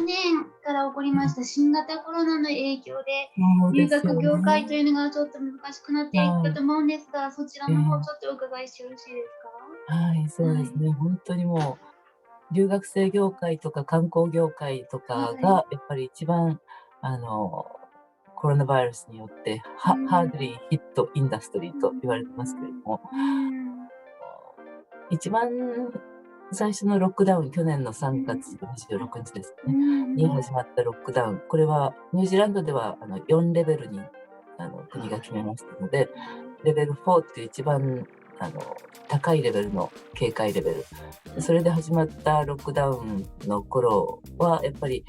年から起こりうん、ました新型コロナの影響で、そう留ですよ学業界といね。うのがちょっと難しくなっていったはと思うんですが、そちらい。えの方ちょっえ、とお伺いしてよろしいですはい、か？はい。そうですね。ほんとにもう、留学生業界とか観光業界とかはい。がやっぱり一番、あの、コロナバイルスによって、うーん。ハードリーヒットインダストリーと言われてますけれども、うーん。一番最初のロックダウン、去年の3うん。月26日ですうね、んうん。に始まったロックダウン。これはニュージーランドでは、4レベルに、国がはい。決めましたので、はい。レベル4っていう一番、高いレベルの警戒レベル。はい。それで始まったロックダウンの頃は、やっぱり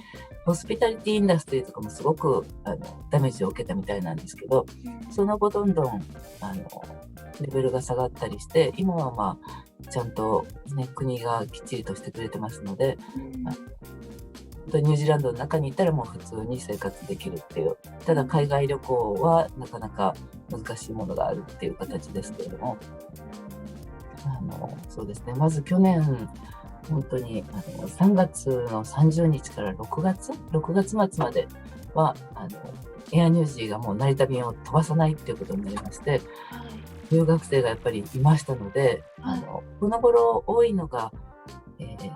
ホスピタリティインダストリーとかもすごく、ダメージを受けたみたいなんですけど、うん。その後どんどん、あの、レベルが下がったりして、今は、ちゃんとね、国がきっちりとしてくれてますので、うん。ほんとにニュージーランドの中にいたらもう普通に生活できるっていう。ただうん。海外旅行はなかなか難しいものがあるっていう形ですけれども、そうですね、まず去年、ほんとに3月の30日から6月末までは、エアニュージーがもう成田便を飛ばさないっていうことになりまして、はい。留学生がやっぱりいましたので、はい。この頃多いのが、ええ、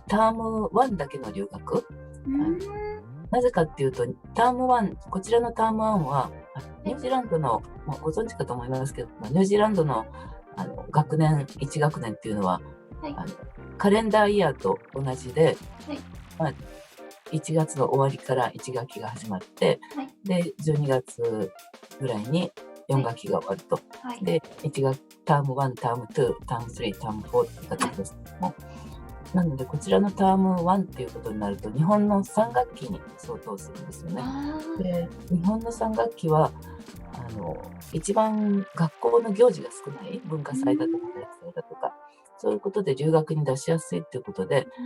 ターム1だけの留学。うーあの、ん。なぜかっていうと、ターム1、こちらのターム1は、はい。ニュージーランドの、ご存知かと思いますけど、ニュージーランドの、学年、1学年っていうのは、はい。あの、カレンダーイヤーと同じで、はい。まあ、1月の終わりから1学期が始まって、はい。で、12月ぐらいに4はい。学期が終わると。はい。で、ターム1、ターム2、ターム3、ターム4っていうはい。形ですけども、なのでこちらのターム1っていうことになると、日本の3学期に相当するんですよね。あで、日本の3学期は、一番学校の行事が少ない、文あ、うー化祭だとか体ん。育祭だとか、そういうことで留学に出しやすいっていうことで、う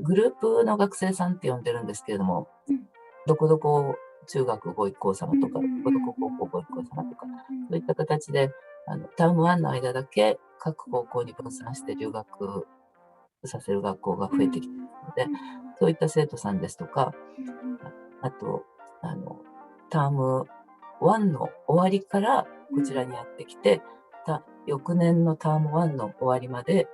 ーん。グループの学生さんって呼んでるんですけれども、うん。どこどこ中学ご一行様とか、うんうんうどこどこんうん。高校ご一うんうん行様とか、うんうんそういった形で、ターム1の間だけ各高校に分散して留学させる学校がうん。う増えてきてん。ますので、うん。そういった生徒さんですとか、うんうん。あと、あの、ターム1の終わりからうん。こちらにやってきて、翌年のターム1の終わりまで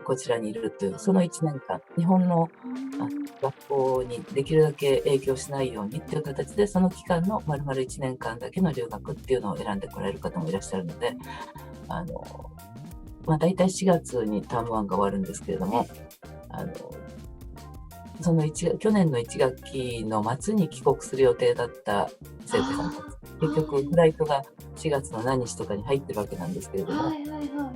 こちらにいるという、その1年間、日本の、うーん。学校にできるだけ影響しないようにっていう形で、その期間の丸々1年間だけの留学っていうのを選んでこられる方もいらっしゃるので、あの、大体4月にターム1が終わるんですけれども、はい。あの、去年の1学期の末に帰国する予定だった生徒さんたち、ああ、結局フはい。ライトが4月の何日とかに入ってるわけなんですけれども、はいはいはい。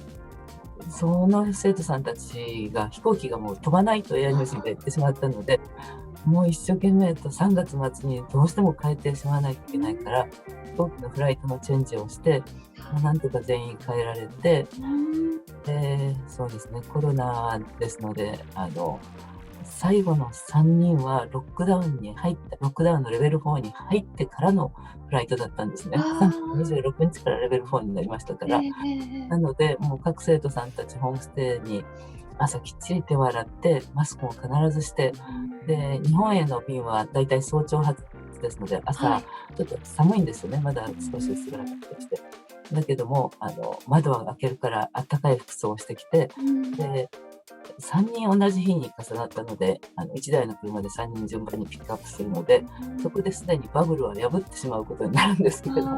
その生徒さんたちが飛行機がもう飛ばないとエアニュージーが言ってしまったので、もう一生懸命と3月末にどうしても変えてしまわないというーけないから、ん。飛行機のフライトのチェンジをして、はい。なんとか全員変えられて、うーん。で、そうですね、コロナですので、最後の3人はロックダウンのレベル4に入ってからのフライトだったんですあね。3月26あ。日からレベル4になりましたから。ええええええ。なので、もう各生徒さんたちホームステイに朝きっちり手を洗って、マスクも必ずして、うーで、ん。日本への便はだいたい早朝発ですので、朝はい。ちょっと寒いんですよね、まだうー少し薄暗かったりしん。て。だけども、窓は開けるからあったかい服装をしてきて、うん。で、3人同じ日に重なったので、1台の車で3人順番にピックアップするので、うん。そこですでにバブルは破ってしまうことになるんですけあれども、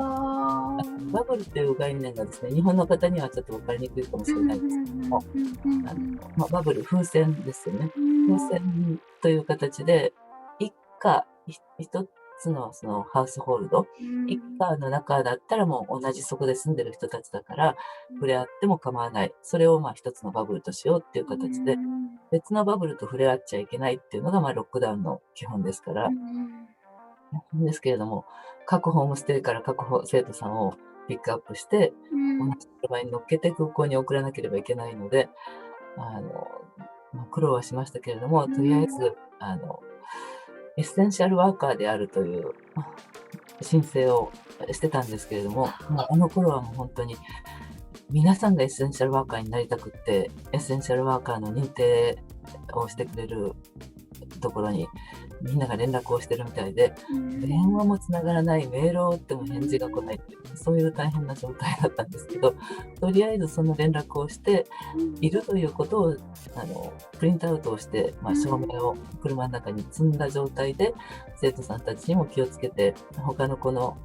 バあ。ブルという概念がですね、日本の方にはちょっと分かりにくいかもうんうんしれないんですけども、うんうんうんあの、うん。バブル、風船ですよね。う風ーん。船という形で、一家、一つのそのハウスホールド、うー一ん。家の中だったらもう同じそこで住んでる人たちだから、触れ合っても構わない。それを一つのバブルとしようっていううー形で、ん。別のバブルと触れ合っちゃいけないっていうのが、ロックダウンの基本ですかうら、ん。ですけれども、各ホームステイから生徒さんをピックアップして、うん。同じ車に乗っけて空港に送らなければいけないので、あの、苦労はしましたけれども、うとりあえん。ず、エッセンシャルワーカーであるという、申請をしてたんですけれども、あの頃はもうほんとに皆さんがエッセンシャルワーカーになりたくって、エッセンシャルワーカーの認定をしてくれるところにみんなが連絡をしてるみたいで、うん電話もつながらない、メールを打っても返事が来ないっていう、そういう大変な状態だったんですけど、とりあえずその連絡をしているということをプリントアウトをして、証明を車の中に積んだ状態で、生徒さんたちにも気をつけて、他の子の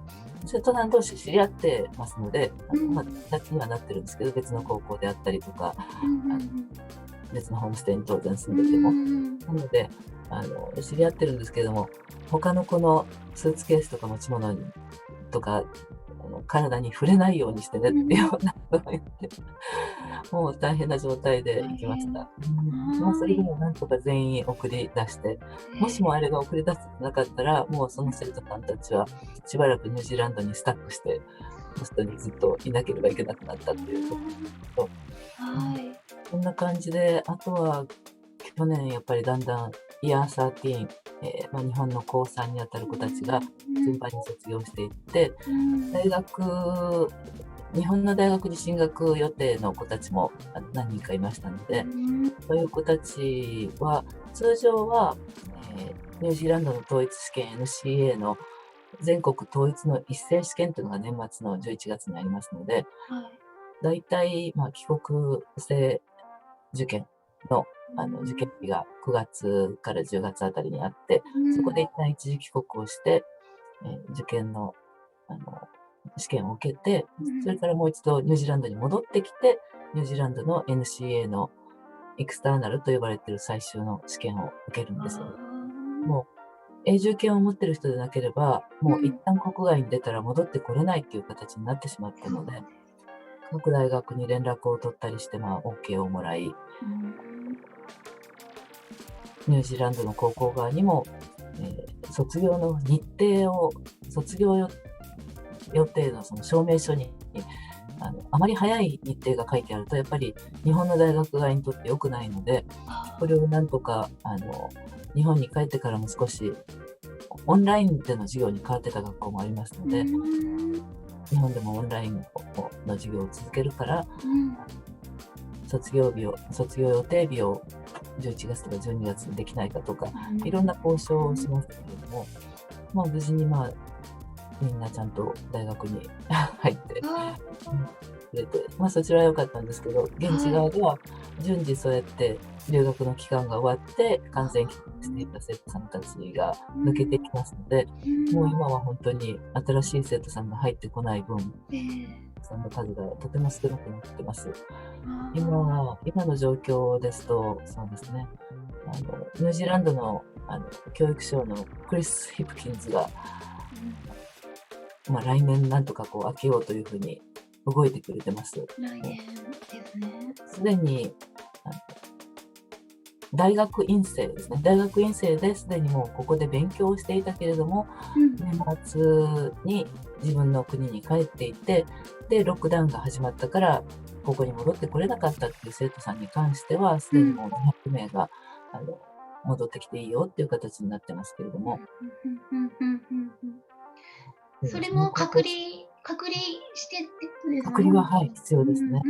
生徒さん同士知り合ってますので、友達にはなってるんですけど、別の高校であったりとか、別のホームステイに当然住んでても。なので、知り合ってるんですけれども、他の子のスーツケースとか持ち物にとか、体に触れないようにしてねっていうようなことを言って、もう大変な状態で行きました。それでもなんとか全員送り出して、もしもあれが送り出せてなかったら、もうその生徒さんたちはしばらくニュージーランドにスタックして、ホストにずっといなければいけなくなったっていうことと、そんな感じで、あとは去年やっぱりだんだんイヤー13、日本の高3にあたる子たちが順番に卒業していって、日本の大学に進学予定の子たちも何人かいましたので、そういう子たちは通常は、ニュージーランドの統一試験 NCA の全国統一の一斉試験というのが年末の11月にありますので、だいたい帰国生受験の受験日が9月から10月あたりにあって、そこで一旦一時帰国をして、受験の試験を受けて、それからもう一度ニュージーランドに戻ってきて、ニュージーランドの NCA のエクスターナルと呼ばれている最終の試験を受けるんですよ。もう永住権を持っている人でなければ、もう一旦国外に出たら戻ってこれないっていう形になってしまったので、各大学に連絡を取ったりして、OK をもらい、ニュージーランドの高校側にも、卒業の日程を、卒業予定のその証明書に、あまり早い日程が書いてあると、やっぱり日本の大学側にとって良くないので、これをなんとか、日本に帰ってからも少し、オンラインでの授業に変わってた学校もありますので、日本でもオンラインの授業を続けるから、卒業予定日を11月とか12月にできないかとか、いろんな交渉をしますけれども、無事にみんなちゃんと大学に入ってくれて、そちらは良かったんですけど、現地側では順次そうやって留学の期間が終わって完全帰国していた生徒さんたちが抜けてきますので、もう今は本当に新しい生徒さんが入ってこない分、その数がとても少なくなってます。今の状況ですと、そうですね、ニュージーランドの教育省のクリス・ヒプキンズが、来年なんとか開けようというふうに動いてくれてます。来年ですね。すでに大学院生ですね。大学院生ですでにもうここで勉強をしていたけれども、年末に自分の国に帰っていて、で、ロックダウンが始まったから、ここに戻ってこれなかったっていう生徒さんに関しては、すでにもう200名が戻ってきていいよっていう形になってますけれども。それも隔離してってことですか？隔離は、必要ですね。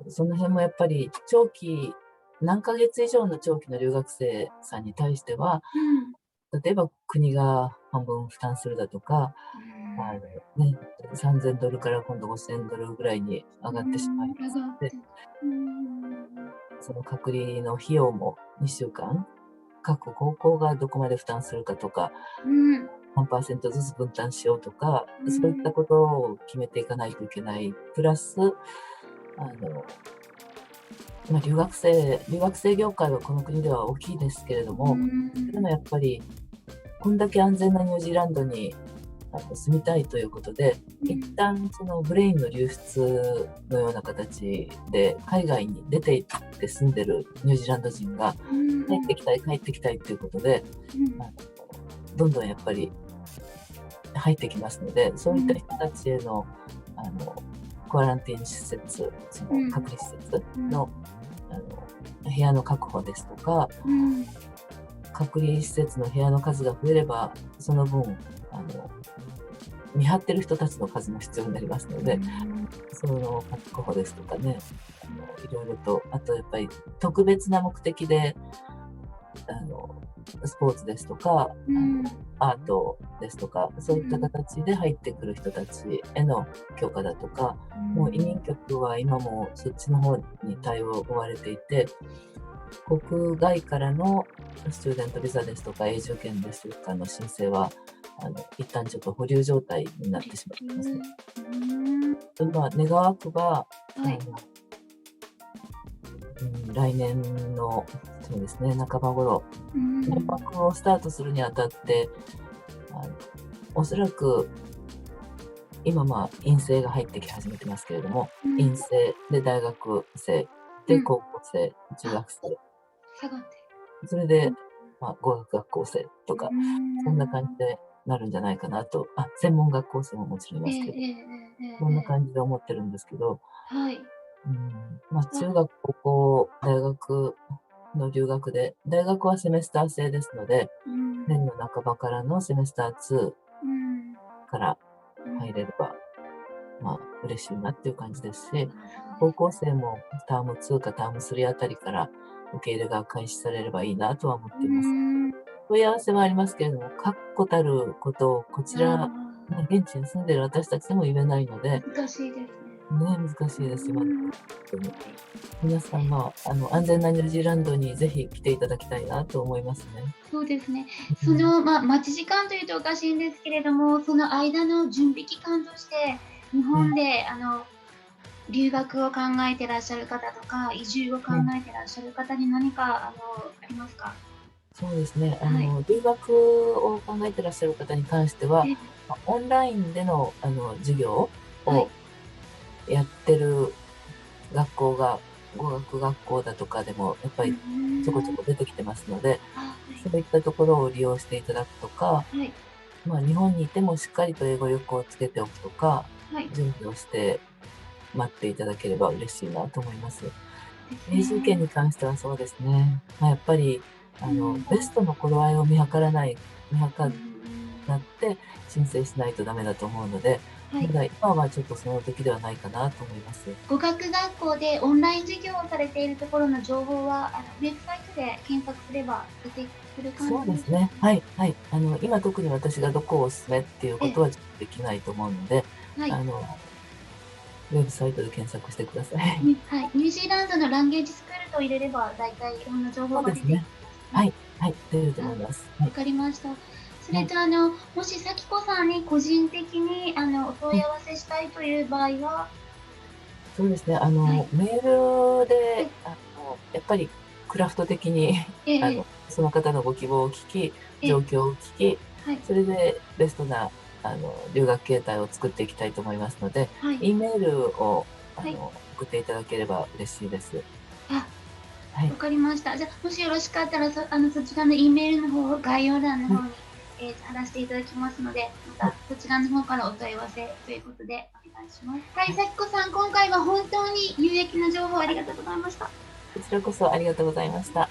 その辺もやっぱり何ヶ月以上の長期の留学生さんに対しては、例えば国が半分負担するだとか、$3000から今度$5000ぐらいに上がってしまいますので、その隔離の費用も2週間、各高校がどこまで負担するかとか、何%ずつ分担しようとか、そういったことを決めていかないといけない。プラス、留学生業界はこの国では大きいですけれども、でもやっぱり、こんだけ安全なニュージーランドに住みたいということで、一旦そのブレインの流出のような形で海外に出て行って住んでるニュージーランド人が帰ってきたいということで、どんどんやっぱり入ってきますので、そういった人たちへのクアランティーン施設、その隔離施設の部屋の確保ですとか、隔離施設の部屋の数が増えれば、その分見張ってる人たちの数も必要になりますので、その確保ですとかね、いろいろと、あとやっぱり特別な目的でスポーツですとか、アートですとか、そういった形で入ってくる人たちへの許可だとか、もう移民局は今もそっちの方に対応を追われていて、国外からのスチューデントビザですとか永住権ですとかの申請は一旦ちょっと保留状態になってしまってますね。今願わくば、来年のそうですね、半ば頃、留学をスタートするにあたっておそらく今陰性が入ってき始めてますけれども、陰性で大学生で高校生、中学生、それで、語学学校生とか、そんな感じでなるんじゃないかなと、専門学校生ももちろんいますけど、そんな感じで思ってるんですけど、中学、高校、大学の留学で、大学はセメスター制ですので、年の半ばからのセメスター2から入れれば、嬉しいなっていう感じですし、高校生もターム2かターム3あたりから受け入れが開始されればいいなとは思っています。問い合わせはありますけれども、確固たることをこちら、現地に住んでいる私たちでも言えないので、難しいですね。難しいですよ。皆さん、安全なニュージーランドにぜひ来ていただきたいなと思いますね。そうですね。待ち時間というとおかしいんですけれども、その間の準備期間として、日本で、留学を考えてらっしゃる方とか、移住を考えてらっしゃる方に何か、ありますか？そうですね。留学を考えてらっしゃる方に関しては、オンラインでの、授業をやってる学校が、語学学校だとかでも、やっぱりちょこちょこ出てきてますので、そういったところを利用していただくとか、日本にいてもしっかりと英語力をつけておくとか、準備をして待っていただければ嬉しいなと思います。永住権に関してはそうですね。やっぱり、ベストの頃合いを見計らって申請しないとダメだと思うので、まだ今はちょっとその時ではないかなと思います。語学学校でオンライン授業をされているところの情報は、ウェブサイトで検索すれば出てくる感じそうですね。今特に私がどこをお勧めっていうことはできないと思うので、ウェブサイトで検索してください。ニュージーランドのランゲージスクールと入れれば、大体いろんな情報が出てきます。出ると思います。わかりました。それともし咲子さんに個人的にお問い合わせしたいという場合は、そうですね。メールでやっぱりクラフト的にその方のご希望を聞き、状況を聞き、それでベストな留学形態を作っていきたいと思いますので、E メールを送っていただければ嬉しいです。わかりました。じゃあ、もしよろしかったら、そちらの E メールの方を概要欄の方に、貼らせていただきますので、またそちらの方からお問い合わせということでお願いします。咲子さん、今回は本当に有益な情報ありがとうございました。こちらこそありがとうございました。